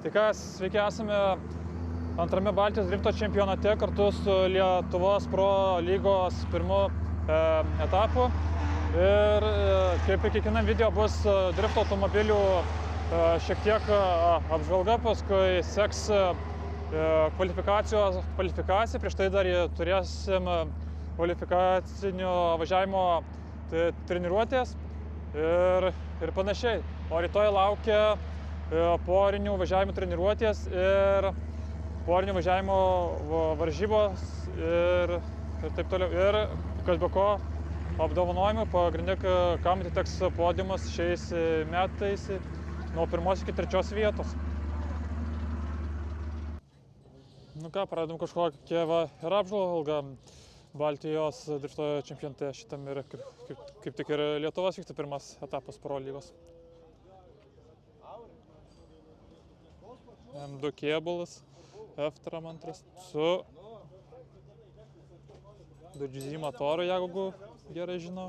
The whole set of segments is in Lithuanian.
Tai ką, sveiki, esame antrame Baltijos drifto čempionate kartu su Lietuvos Pro lygos pirmu etapu. Ir kaip ir kiekvienam video bus drifto automobilių šiek tiek apžvalga, paskui seks kvalifikacija, prieš tai dar turėsim kvalifikacinio važiavimo treniruotės ir panašiai. O rytoj laukia porinių važiavimų treniruotės ir porinių važiavimo varžybos ir taip toliau. Ir kas be ko apdovanojimų, pagrindė, kam atiteks podiumas šiais metais nuo 1 iki 3 vietos. Nu ką, pradedam kažkokią ir apžvalgą Baltijos drifto čempionate šitam ir kaip tik ir Lietuvos vyksta pirmas etapas Pro lygos. M2 kėbulas, F-tram antras su DGZ motoru, jeigu gerai žinau.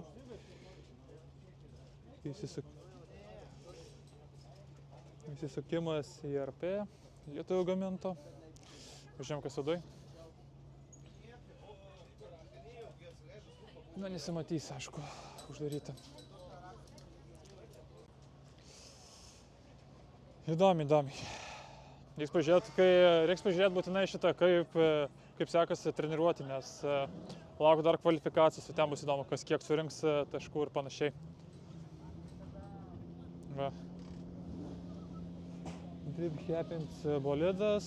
Įsisukimas į RP, lietuvių gaminto. Žiūrėjom, kas vidui. Na, nesimatys, aišku, uždaryta. Įdomiai. Reiks pažiūrėti būtinai šitą, kaip sekasi treniruoti, nes laukiu dar kvalifikacijos, ten bus įdomu, kas kiek surinks taškų ir panašiai. Va. Drip Happens bolidas.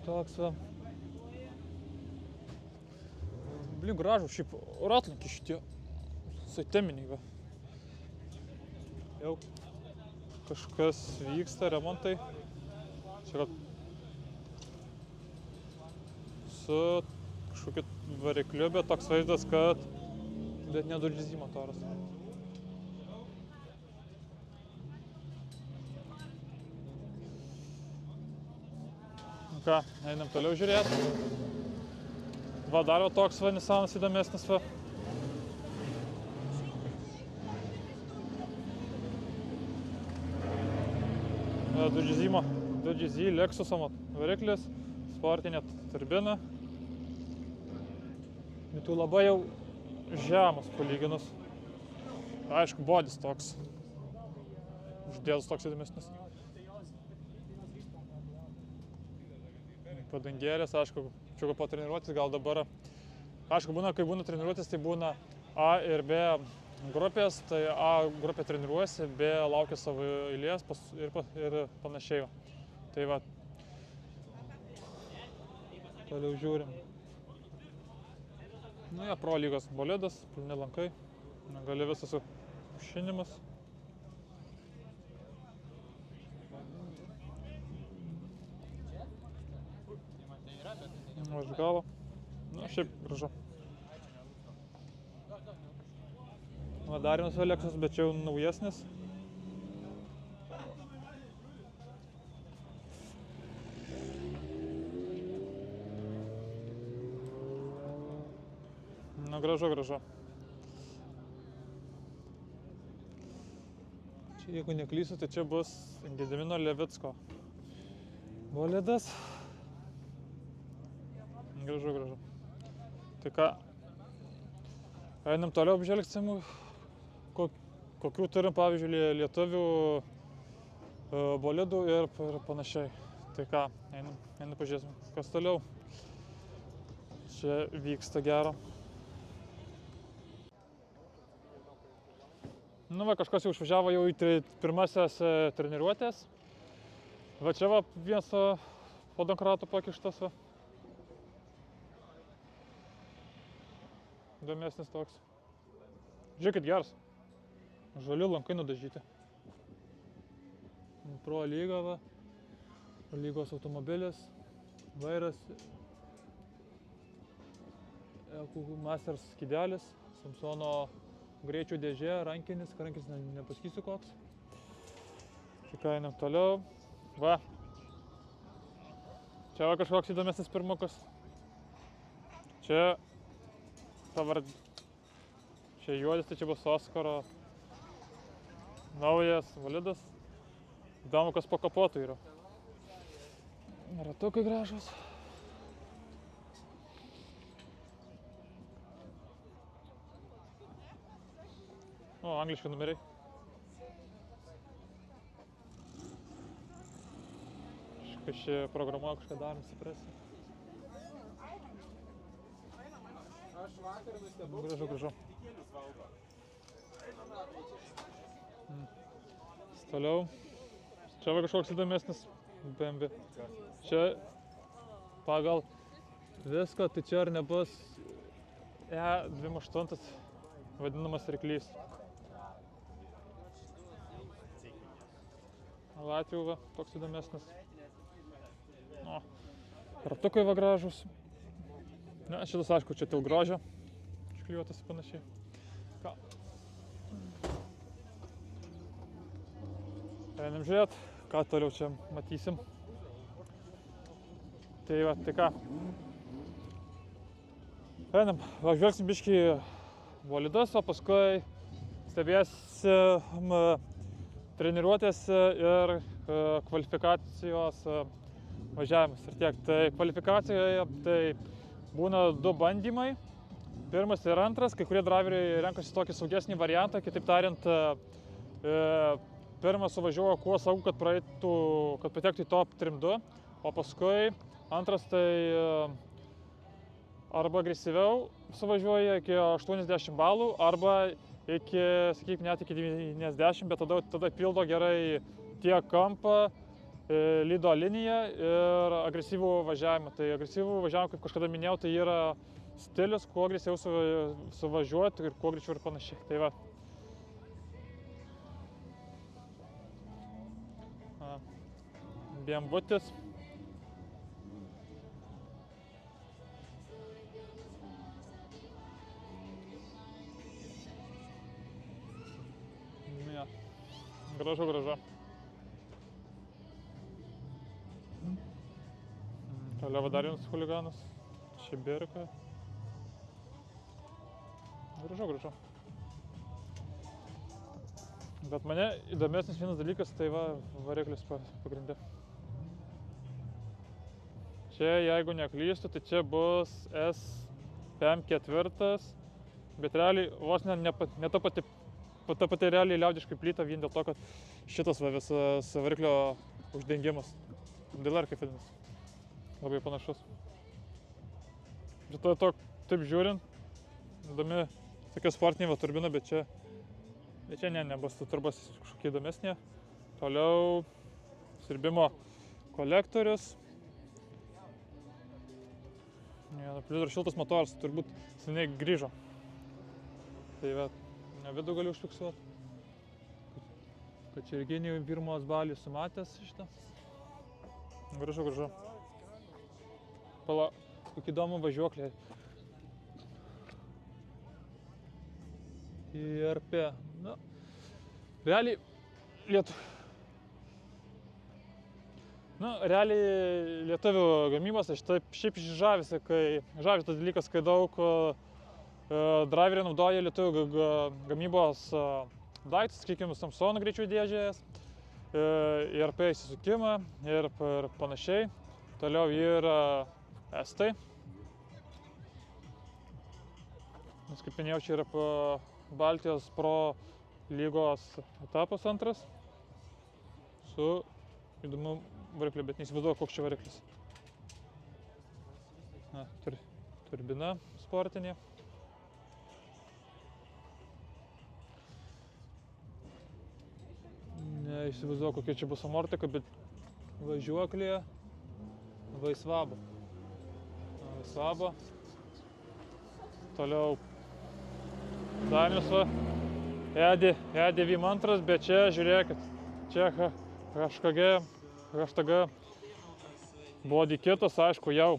Toks va. Blin, gražu, šiaip ratlankiai šitie teminiai va. Jau kažkas vyksta, remontai. Čia su kažkokiu varikliu, bet toks vaizdas, kad bet ne DGZ motoras. Nu ką, einam toliau žiūrėti. Va, dar toks va Nissanas įdomesnis va. DGZ Lexuso variklis, sportinė turbina. Bet labai jau žemas palyginus. Aišku, bodis toks. Uždėtas toks įdomesnis. Padangėlės, aišku, čia po treniruotės gal dabar. Aišku, kai būna treniruotės, tai būna A ir B grupės, tai A grupė treniruojasi, B laukia savo eilės ir panašiai. Tai va, toliau žiūrim. Nu, ja, Pro lygos bolidas, pilni lankai, gali visas apšinimas. Už galo. Na, šiaip gražu. Dar vienas Lexus, bet čia jau naujesnis. Na, gražu. Čia, jeigu neklysiu, tai čia bus Gedimino Levicko bolidas. Gražu. Tai ką, einam toliau apžvelgsim, kokių turim, pavyzdžiui, lietuvių bolidų ir panašiai. Tai ką, einam pažiūrėsim, kas toliau. Čia vyksta gero. Nu va, kažkas jau išvažiavo jau į pirmasias treniruotės. Va čia va vienas podonkrato pakištas va. Įdomesnis toks. Žiūrėkit, geras. Žali lankai nudažyti. Pro lyga va. Lygos automobilis. Vairas. Masters skydelis. Samsono greičių dėžė, rankinis nepasakysiu koks. Čia einam toliau. Va. Čia va kažkoks įdomesnis pirmukas. Čia Čia juodis, tai čia bus Oskaro naujas validas. Įdomu, kas po kapotu yra. Ratukai gražus. O, angliški numeriai. Kažkaip programuoja kažką darom, suprasi. Gražu. Toliau. Čia va kažkoks įdomesnis BMW. Čia pagal visko, tai čia ar nebus E28 vadinamas ryklys. Latvių va, toks įdomesnis. O, ratukai va gražus. Ne, šitas aišku, čia dėl grožio. Išklijuotas panašiai. Ką? Einam žiūrėt, ką toliau čia matysim. Tai va, tai ką. Einam, žvelgsim biškį bolidus, o paskui stebėsim treniruotės ir kvalifikacijos važiavimas ir tiek. Tai kvalifikacijoje tai būna 2 bandymai. Pirmas ir antras, kai kurie driveriai renkasi tokį saugesnį variantą, kitaip tariant, pirmas suvažiuoja kuo saugu, kad patektų į top 3-2, o paskui antras tai arba agresyviau suvažiuoja iki 80 balų, arba iki, sakykime, net iki 90, bet tada pildo gerai tiek kampą, lydo liniją ir agresyvų važiavimą. Tai agresyvų važiavimą, kaip kažkada minėjau, tai yra stilius, kuo agresyviau suvažiuoti ir kuo greičiau ir panašiai. Tai va. BMW-tis. Ja. Gražu. Toliau dar vienas chuliganas. Šibirka. Gražu. Bet mane įdomesnis vienas dalykas, tai va variklis pagrinde. Čia, jeigu neklystu, tai čia bus S54, bet realiai vos ne ta pati realiai liaudiškai plyta vien dėl to, kad šitas va visas variklio uždengimas. DLR kaip vadinasi. Labai panašus. Ir taip žiūrint, įdomi tokia sportinė va turbina, bet čia nebus turbas kažkokia įdomesnė. Toliau siurbimo kolektorius. Plius dar šiltas motoras, turbūt seniai grįžo. Tai va, vidų galiu užfiksuoti. Kačerginį pirmos balį sumatęs šitą. Gražu. Pala, kokį įdomų važiuoklį. IRP. Na, realiai lietuvių gamybos, aš taip šiaip žavisi tas dalykas, kai daug driveriai naudoja lietuvių gamybos daiktus, sakykime, Samsung greičių dėžės, IRP įsisukimą ir panašiai. Toliau yra ST. Nes kaip minėjau, čia yra Baltijos Pro lygos etapas antras su įdomu varikliu, bet neįsivaizduoju, koks čia variklis. Turbina sportinė. Neįsivaizduoju, kokia čia bus amortika, bet važiuoklė Vaisvabo. Toliau Danius va, E92, bet čia žiūrėkit, čia HTG body kitas, aišku, jau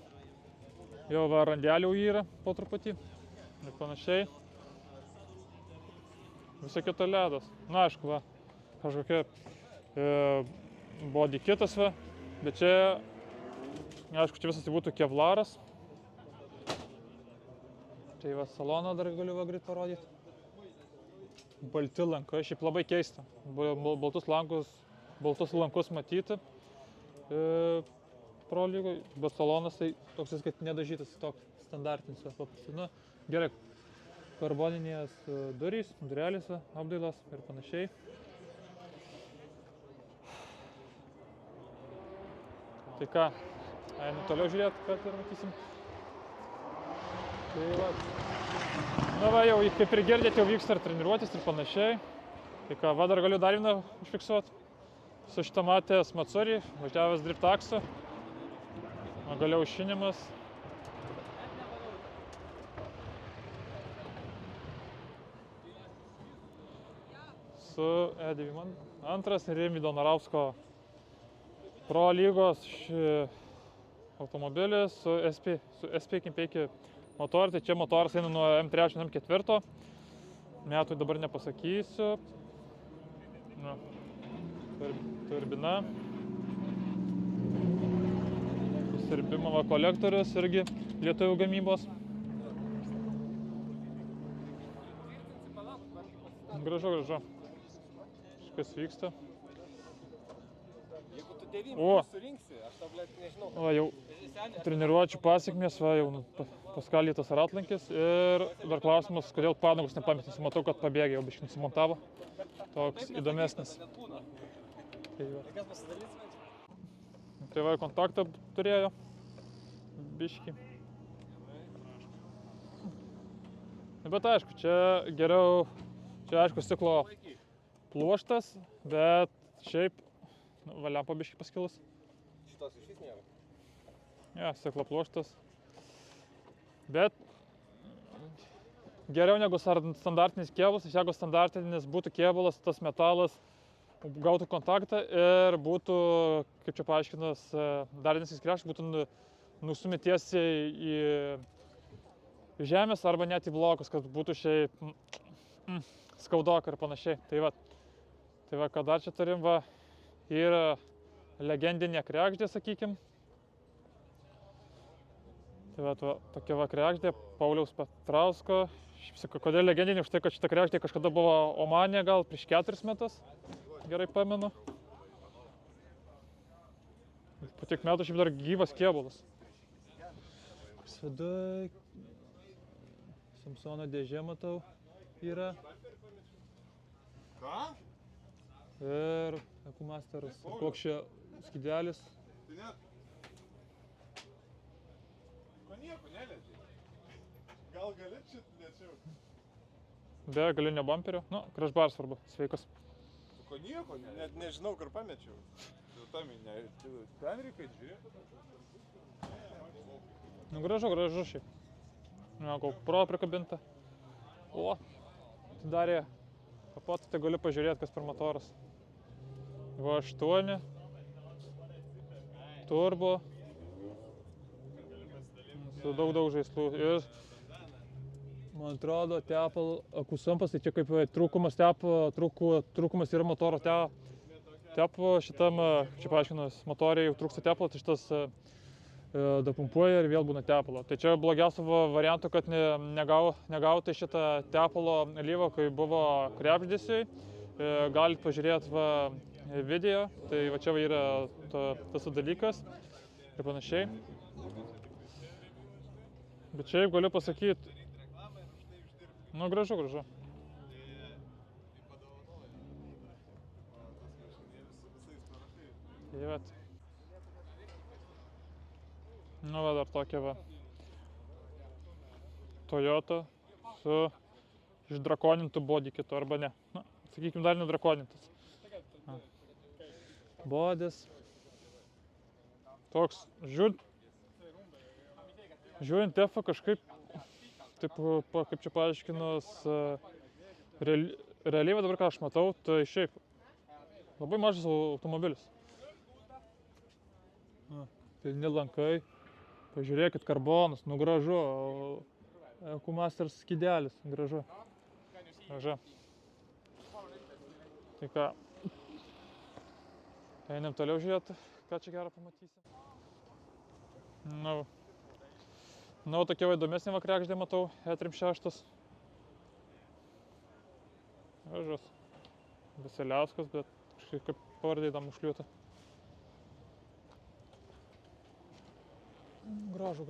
va randelių yra po truputį ir panašiai. Visą kitą ledas. Na, aišku, va, kažkokia body kitas va, bet čia, aišku, čia visas tai būtų kevlaras. Tai va saloną dar galiu va greit parodyti. balti lankai, šiaip labai keista. Baltus lankus matyti. Pro lygoj, bet salonas tai toks, kad nedažytas, toks standartinis. Nu, gerai, karboninės durys, durelės, apdailas ir panašiai. Tai ką, einam toliau žiūrėti, ką ir matysim. Tai va. Na va, jau kaip ir girdėt, jau vyksta ir treniruotis ir panašiai. Tai ką, va dar galiu dar vieną užfiksuoti. Su šitą matęs Matsuri, važiavęs drift aksu. Galiau aušinimas. Su Ediviman. Antras Rimvydo Narausko Pro lygos automobilis su SP5 motoru. Tai čia motoras eina nuo M3 nuo M4. Metų dabar nepasakysiu. Na, turbina. Sirbimo kolektorius irgi lietuvių gamybos. Gražu. Kažkas vyksta. Jeigu tu 9 surinksi, aš tau, blėt, nežinau. O, jau treniruočių pasiekmės, va, jau paskalytas ratlankis. Ir dar klausimas, kodėl padangos nepametys. Matau, kad pabėgė, jau biškį nusimontavo. Toks įdomesnis. Tai va, kontaktą turėjo. Biškį. Bet aišku, čia geriau, čia aišku stiklo pluoštas, bet šiaip lempa biškį paskilus. Šitos iš vis nėra? Ja, stiklo pluoštas. Bet geriau negu standartinis kėbulas, jeigu standartinis būtų kėbulas, tas metalas gautų kontaktą ir būtų, kaip čia paaiškinas, dar vienas įskreškas būtų nustumė tiesiai į žemės arba net į blokus, kad būtų šiaip skaudoka ir panašiai. Tai va, ką dar čia turim, va, yra legendinė kregždė, sakykim. Tai va, tokia va kregždė, Pauliaus Petrausko. Kodėl legendinė? Už tai, kad šita kregždė kažkada buvo Omane, gal prieš 4 metus, gerai pamenu. Po tiek metų šiaip dar gyvas kėbulas. Visada Samsono dėžė, matau, yra. Ką? Ir Ekumasteras. Koks čia skydelis. Tai net... Ko nieko nelietė? Gal galėt šit lėčiau? Be galinio bamperio. Nu, krašbar svarbu. Sveikas. Ko nieko? Net nežinau, kur pamečiau. Ten reikia žiūrėti. Nu, gražu šiaip. GoPro prikabinta. O, atidarė kapotą, tai galiu pažiūrėti, kas per motoras. V8 turbo su daug žaislų. Ir man atrodo, akusumpas, tai čia kaip trūkumas trūkumas yra motoro tepo šitam, čia paaiškinus, motoriai jau trūksta tepalo, tai šitas dapumpuoja ir vėl būna tepalo. Tai čia blogiausio variantų, kad negautai šitą tepalo lyvą, kai buvo krebždėsiai. Galit pažiūrėti video, tai va čia yra tas dalykas ir panašiai. Bet šiaip galiu pasakyti, nu gražu. Tai vat. Nu va, dar tokia va Toyota su išdrakonintu bodykitu, arba ne. Na, sakykim, dar nedrakonintas. Bodis. Toks, žiūrint F kažkaip, taip, kaip čia paaiškinus, realiai dabar ką aš matau, tai šiaip labai mažas automobilis. Pilni lankai. Pažiūrėkit, karbonas, nu gražu, Ekumasters skydelis, gražu. Tai ką, einam toliau žiūrėti, ką čia gerą pamatysim. Nu, tokia įdomesnė kregždė matau, E36. Gražus. Vasiliauskas, bet kažkaip kaip pavardė įdomu užkliūta. Gražu.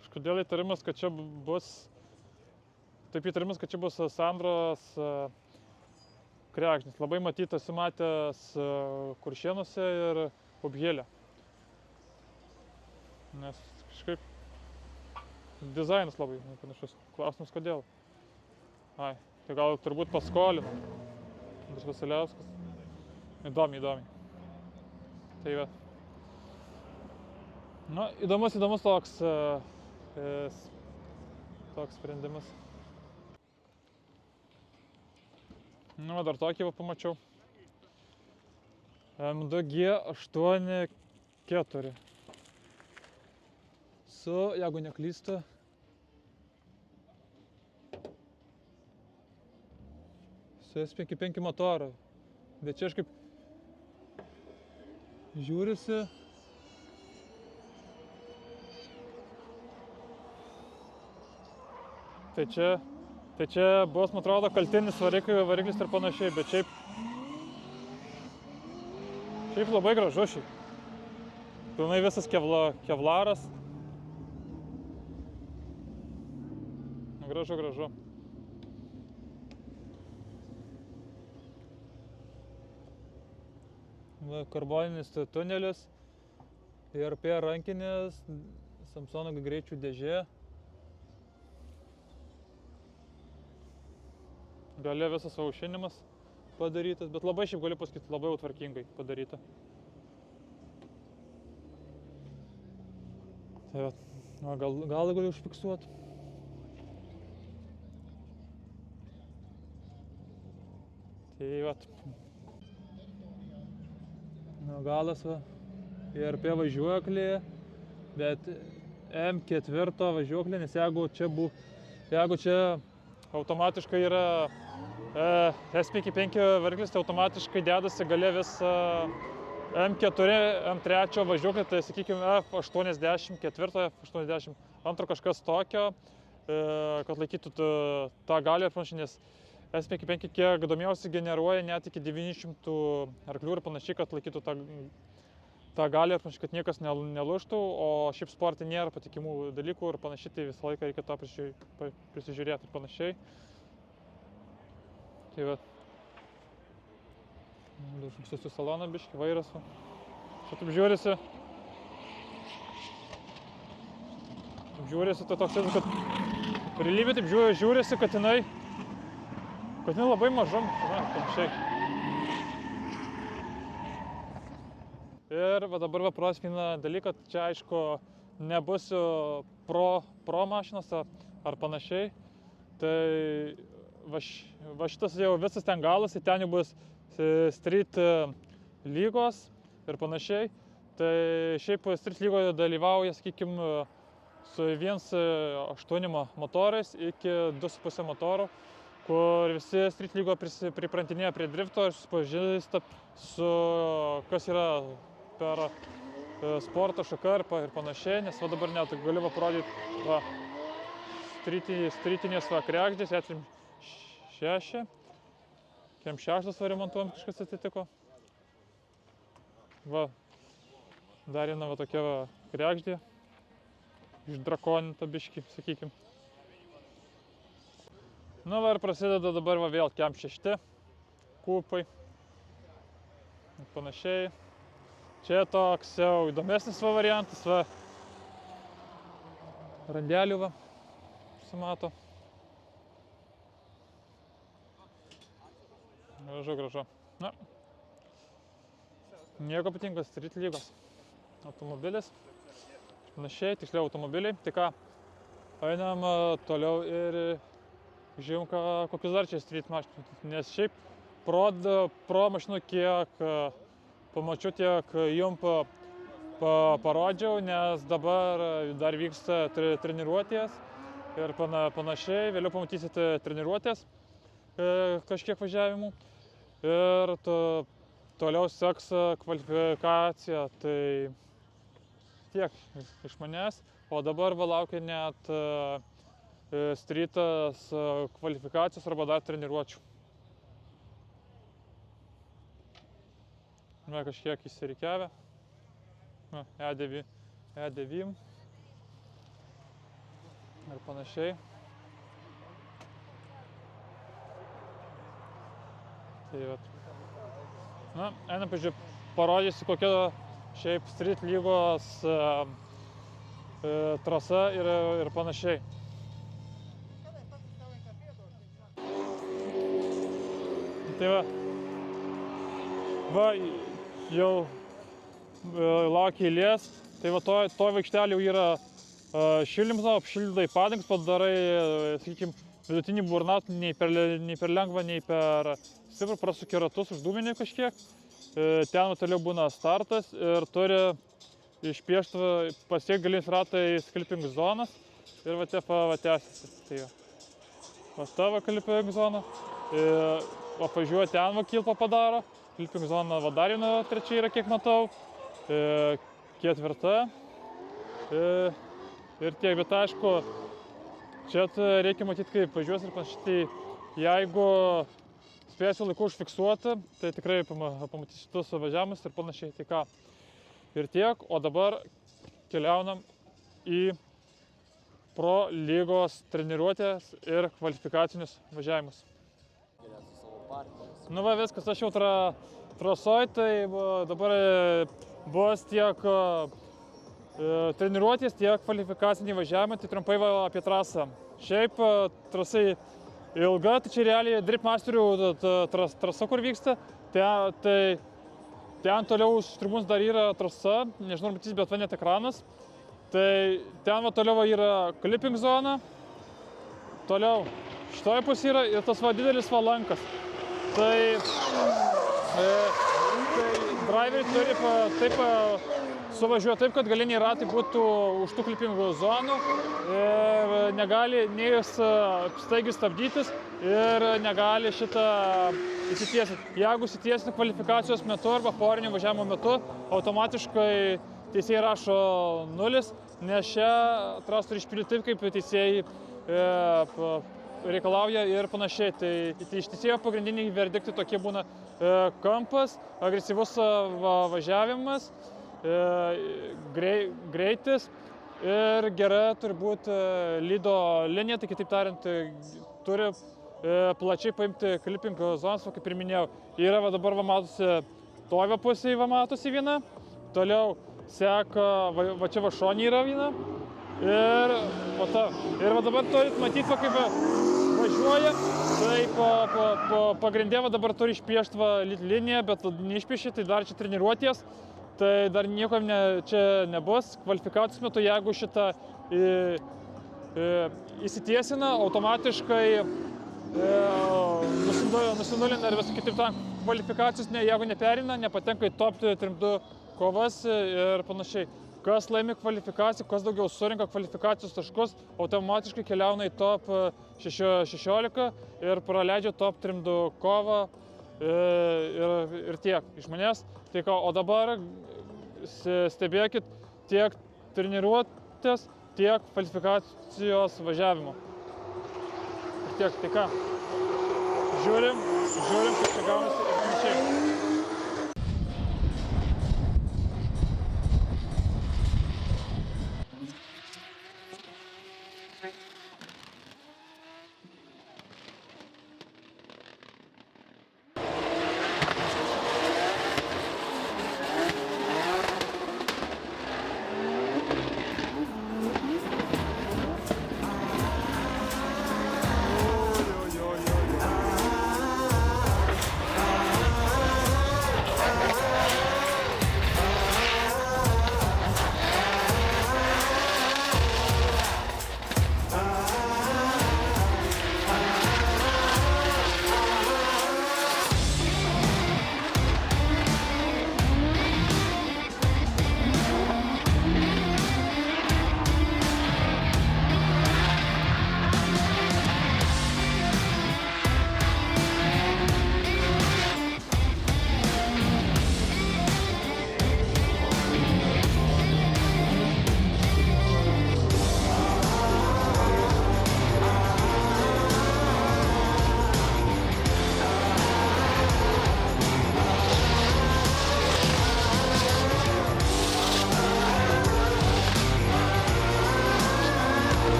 Kažkodėl įtarimas, kad čia bus... Taip įtarimas, kad čia bus Sandros Kregždis. Labai matytas, matęs Kuršėnuose ir Upgėlė. Nes kažkaip dizainas labai panašus. Klausimas, kodėl? Tai gal turbūt paskolino. Andrius Vasiliauskas. Įdomiai. Tai va. Nu, įdomus toks sprendimas. Nu, dar tokį pamačiau. M2G84. Su, jeigu neklystu, su S55 motoru. Bet čia aš kaip žiūrisi. Tai čia bus, man atrodo, kaltinis variklis ir panašiai, bet šiaip labai gražu šiaip. Pilnai visas kevlaras. Gražu. Karboninis tunelis, IRP rankinis, Samsung greičių dėžė. Gale visas aušinimas padarytas, bet labai šiaip galiu pasakyti, labai tvarkingai padaryta. Tai gal galiu užfiksuoti. Tai vat. Galas IRP važiuoklė, bet M4 važiuoklė, nes jeigu čia automatiškai yra S55 variklis, tai automatiškai dedasi gale vis M4, M3 važiuoklė, tai sakykime F84, F82 kažkas tokio, kad laikytų tą galią ir panašiai, nes S55, kiek domėjausi, generuoja net iki 900 arklių ir panašiai, kad laikytų tą galią ir panašiai, kad niekas nelūžtų, o šiaip sporte nėra patikimų dalykų ir panašiai, tai visą laiką reikia tą prisižiūrėti ir panašiai. Tai va. Užfiksuosiu saloną biškį, vairas. Čia taip žiūrisi. Tai toks, kad realybė taip žiūrisi, kad jinai labai mažam, panašiai. Ir dabar pros vieną dalyką, čia aišku nebus pro mašinos ar panašiai. Tai va šitas jau visas ten galas, ten jau bus street lygos ir panašiai. Tai šiaip street lygoje dalyvauja, sakykime, su 1.8 motorais iki 2.5 motorų, kur visi street lygo priprantinėja prie drifto ir susipažįsta su kas yra per sporto šaka ir panašiai, nes va dabar net galiu parodyti strytinės Kregždės, Etrim 6, Kem 6 remontuojam, kažkas atsitiko. Va, dar viena tokia Kregždė, išdrakoninta biškį, sakykim. Nu va ir prasideda dabar vėl Kem 6 kūpai ir panašiai. Čia toks jau įdomesnis variantas, randelių sumato. Gražu. Na, nieko patinkas, street lygos automobilis, panašiai, tiksliau automobiliai. Tai ką, einam toliau ir žiūrim, kokius dar čia street mašinų, nes šiaip pro mašinų kiek pamačiau, tiek jums parodžiau, nes dabar dar vyksta treniruotės ir panašiai, vėliau pamatysite treniruotės kažkiek važiavimų. ir toliau seks kvalifikacija. Tai tiek iš manęs, o dabar va laukia net strytas kvalifikacijos arba dar treniruočių. Kažkiek įsirikiavę. E9 ir panašiai. Tai vat. Einam, parodysiu, kokia šiaip street lygos trasa ir panašiai. Tai va, jau laukia eilės, tai va to vaikštelė jau yra šildymas, apšildai padangas, padarai, sakykime, vidutinį burnout, nei per lengvą, nei per stiprų, prasuki ratus, uždūminį kažkiek. Ten toliau būna startas ir turi išpiešti pasiekti galiniais ratais clipping zonas ir va tęsiasi. Tai va tavo clipping zona, apvažiuoja ten va kilpą padaro. Clipping zona va dar viena trečia yra, kiek matau, ketvirta ir tiek, bet aišku, čia reikia matyti, kaip važiuos ir panašiai. Jeigu spėsiu laiku užfiksuoti, tai tikrai pamatysiu šitus važiavimus ir panašiai. Tai ką, ir tiek, o dabar keliaunam į pro lygos treniruotės ir kvalifikacinius važiavimus. Nu va, viskas, aš jau trasoj, tai dabar bus tiek treniruotės, tiek kvalifikaciniai važiavimai, tai trumpai va apie trasą. Šiaip trasai ilga, tai čia realiai Drip Masterių trasa, kur vyksta, tai ten toliau už tribūnos dar yra trasa, nežinau, matys, bet va net ekranas. Tai ten va toliau va yra clipping zona, toliau šitoje pusėje yra ir tas va didelis va lankas. Tai driveriai turi taip suvažiuoti taip, kad galiniai ratai būtų už tų clipping zonų ir negali nei staigiai stabdytis ir negali šitą įsitiesinti. Jeigu įsitiesinti kvalifikacijos metu arba porinio važiavimo metu, automatiškai teisėjai rašo 0, nes šią trasą turi išpildyti taip, kaip teisėjai reikalauja ir panašiai. Tai iš teisėjo pagrindiniai verdiktai tokie būna kampas, agresyvus važiavimas, greitis ir gera turi būti lydo linija, tai kitaip tariant, turi plačiai paimti clipping zonas, kaip ir minėjau. Yra va dabar va matosi, toje pusėje va matosi viena, toliau seka, va čia va šonė yra viena. Ir va dabar turit matyti, kaip važiuoja, tai pagrindė va dabar turi išpiešti liniją, bet neišpiešė, tai dar čia treniruotės, tai dar nieko čia nebus. Kvalifikacijos metu, jeigu šitą įsitiesina, automatiškai nusinulina ir visų kitaip tam kvalifikacijos, jeigu neperina, nepatenka į top 3-2 kovas ir panašiai. Kas laimi kvalifikaciją, kas daugiau surinka kvalifikacijos taškus, automatiškai keliauna į top 16 ir praleidžia top 3-2 kovą ir tiek iš manęs. Tai ką, o dabar stebėkit tiek treniruotės, tiek kvalifikacijos važiavimo. Ir tiek, tai ką, žiūrim, kaip čia gaunasi ir panašiai.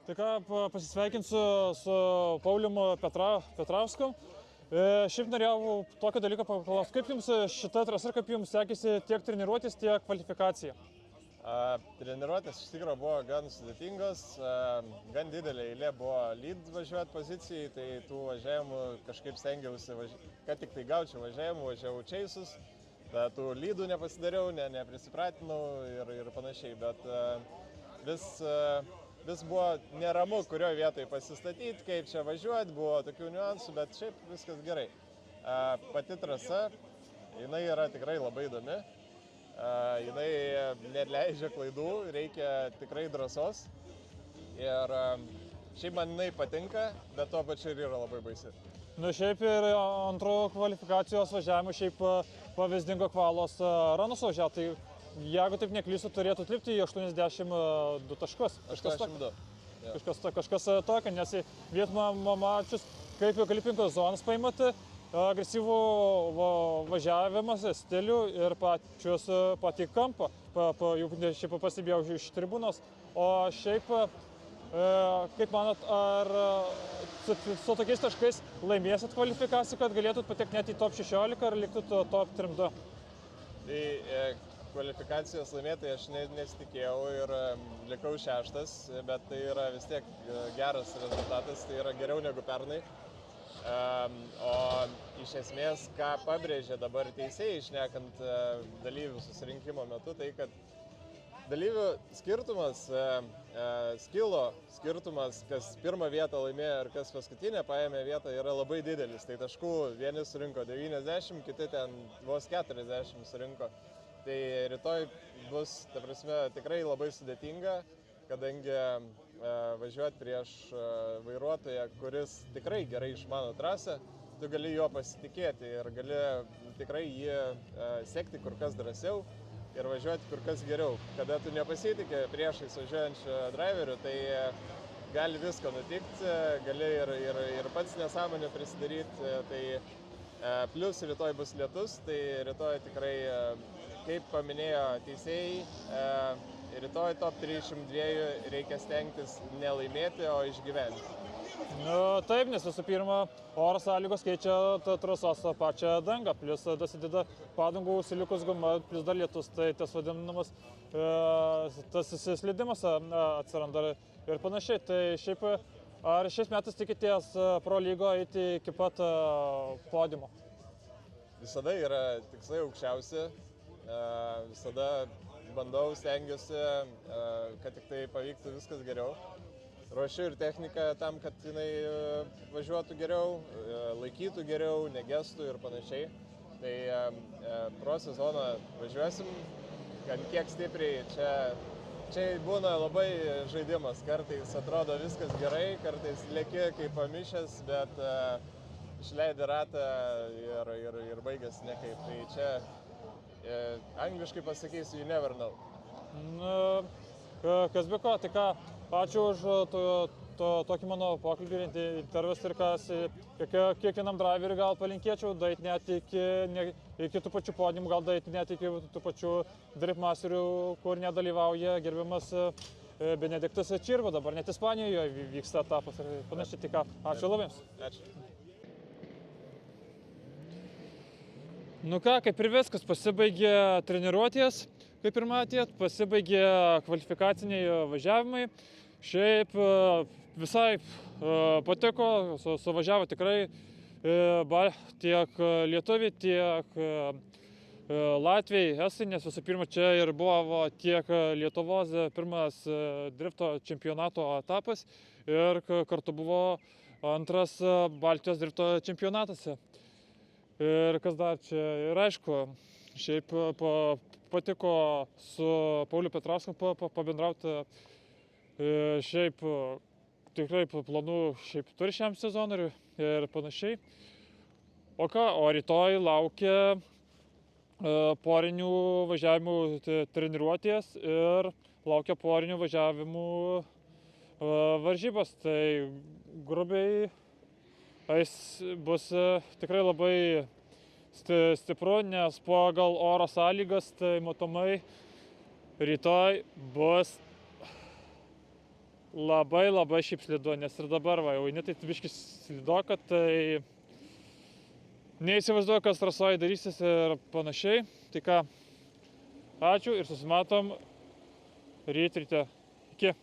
Tai ką, pasisveikinsiu su Pauliumi Petrausku. Šiaip norėjau tokio dalyko paklausti, kaip jums šita trasa ir kaip jums sekėsi tiek treniruotis, tiek kvalifikacija? Treniruotės iš tikrųjų buvo gan sudėtingos, gan didelė eilė buvo lead važiuoti pozicijai, tai tų važiavimų kažkaip stengiausi, kad tik tai gaučiau važiavimų, važiavau čeisus, bet tų leadų nepasidariau, neprisipratinau ir panašiai, bet vis buvo neramu, kurioje vietoje pasistatyti, kaip čia važiuoti, buvo tokių niuansų, bet šiaip viskas gerai. Pati trasa, jinai yra tikrai labai įdomi. Jinai neleidžia klaidų, reikia tikrai drąsos ir šiaip man jinai patinka, bet tuo pačiu ir yra labai baisi. Nu šiaip ir antro kvalifikacijos važiavimo šiaip pavyzdingo Kvalos Ranus važiavo, tai jeigu taip neklysiu, turėtų atlipti į 82 taškus. 82. Kažkas tokio, nes vietų mačius, kaip klipinko zonas paimate, agresyvų važiavimas, stilių ir patį kampą, jau šiaip pasibėjau iš tribūnos. O šiaip, kaip manot, ar su tokiais taškais laimėsit kvalifikaciją, kad galėtumėt patekti net į top 16 ar liktų top 3-2? Tai kvalifikacijos laimėtai aš nesitikėjau ir likau 6, bet tai yra vis tiek geras rezultatas, tai yra geriau negu pernai. O iš esmės, ką pabrėžė dabar teisėjai, šnekant dalyvių susirinkimo metu, tai kad dalyvių skirtumas, skilo skirtumas, kas pirmą vietą laimėjo ir kas paskutinę paėmė vietą, yra labai didelis. Tai taškų vieni surinko 90, kiti ten vos 40 surinko. Tai rytoj bus, ta prasme, tikrai labai sudėtinga, kadangi važiuoti prieš vairuotoją, kuris tikrai gerai išmano trasą, tu gali juo pasitikėti ir gali tikrai jį sekti kur kas drąsiau ir važiuoti kur kas geriau. Kada tu nepasitikė priešais važiuojančių driverių, tai gali visko nutikti, gali ir pats nesąmonę prisidaryti. Tai plus rytoj bus lietus, tai rytoj tikrai, kaip paminėjo teisėjai, rytoj top 302 reikia stengtis nelaimėti, o išgyventi. Nu, taip, nes visų pirma, oro sąlygos keičia trasos pačią dangą, plus dasideda padangų užsilikus guma, plus dar lietus, tai tas vadinamas tas slidimas atsiranda ir panašiai. Tai šiaip, ar šiais metais tikitės Pro lygo eiti iki pat podiumo? Visada yra tikslai aukščiausi, visada bandau, stengiuosi, kad tik tai pavyktų viskas geriau. Ruošiu ir techniką tam, kad jinai važiuotų geriau, laikytų geriau, negestų ir panašiai. Tai pro sezoną važiuosim, kiek stipriai. Čia būna labai žaidimas. Kartais atrodo viskas gerai, kartais lėki kaip pamišęs, bet išleidi ratą ir baigėsi nekaip. Tai čia angliškai pasakysiu, you never know. Kas be ko, tai ką, ačiū už tokį mano pokalbį, intervas ir kiekvienam driveriui gal palinkėčiau daeiti net iki tų pačių podiumų, gal daeiti net iki tų pačių drifmasterių, kur nedalyvauja gerbiamas Benediktas Čirva, dabar net Ispanijoje vyksta etapas ir panašiai. Tai ką, ačiū labai jums. Ačiū. Nu ką, kaip ir viskas, pasibaigė treniruotės, kaip ir matėt, pasibaigė kvalifikaciniai važiavimai. Šiaip visai patiko, suvažiavo tikrai tiek lietuviai, tiek latviai, estai, nes visų pirma čia ir buvo tiek Lietuvos pirmas drifto čempionato etapas ir kartu buvo antras Baltijos drifto čempionatuose. Ir kas dar čia, ir aišku, šiaip patiko su Pauliu Petrausku pabendrauti, šiaip tikrai planų šiaip turi šiam sezonui ir panašiai. O ką, o rytoj laukia porinių važiavimų treniruotės ir laukia porinių važiavimų varžybos, tai grubiai bus tikrai labai stipru, nes pagal oro sąlygas, tai matomai rytoj bus labai šiaip slidu, nes ir dabar va, jau eini, tai biškis slidoka, tai neįsivaizduoju, kas trasoj darysis ir panašiai. Tai ką, ačiū ir susimatom ryte. Iki.